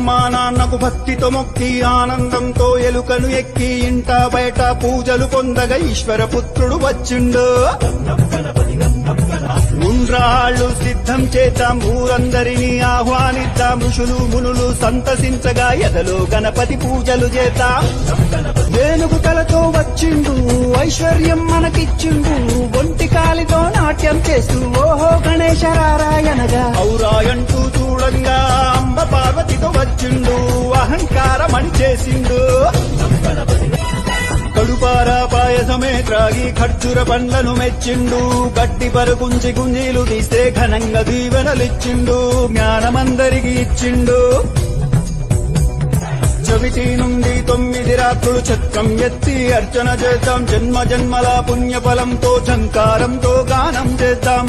అమ్మా నాన్నకు భక్తితో మొక్కి ఆనందంతో ఎలుకను ఎక్కి ఇంట బయట పూజలు పొందగా ఈశ్వర పుత్రుడు వచ్చిండు. ఉండ్రాళ్ళు సిద్ధం చేద్దాం, ఊరందరినీ ఆహ్వానిద్దాం, ఋషులు మునులు సంతసించగా ఎదలో గణపతి పూజలు చేద్దాం. వేణుగు కలతో వచ్చిండు, ఐశ్వర్యం మనకిచ్చిండు, ఒంటి కాలితో నాట్యం చేస్తూ ఓహో గణేశ రారాయణగా ఔరాయంటూ చూడంగా అంబ పార్వతితో వచ్చిండు, అహంకారమని చేసిండు. కడుపారా పాయసమే త్రాగి ఖర్జూర పండ్లను మెచ్చిండు, గట్టి పరుగుంచి గుంజీలు తీస్తే ఘనంగా దీవెనలిచ్చిండు, జ్ఞానమందరికి ఇచ్చిండు. చవితి నుండి 9 రాత్రులు చక్రం ఎత్తి అర్చన చేద్దాం, జన్మ జన్మల పుణ్యఫలంతో ఝంకారంతో గానం చేద్దాం.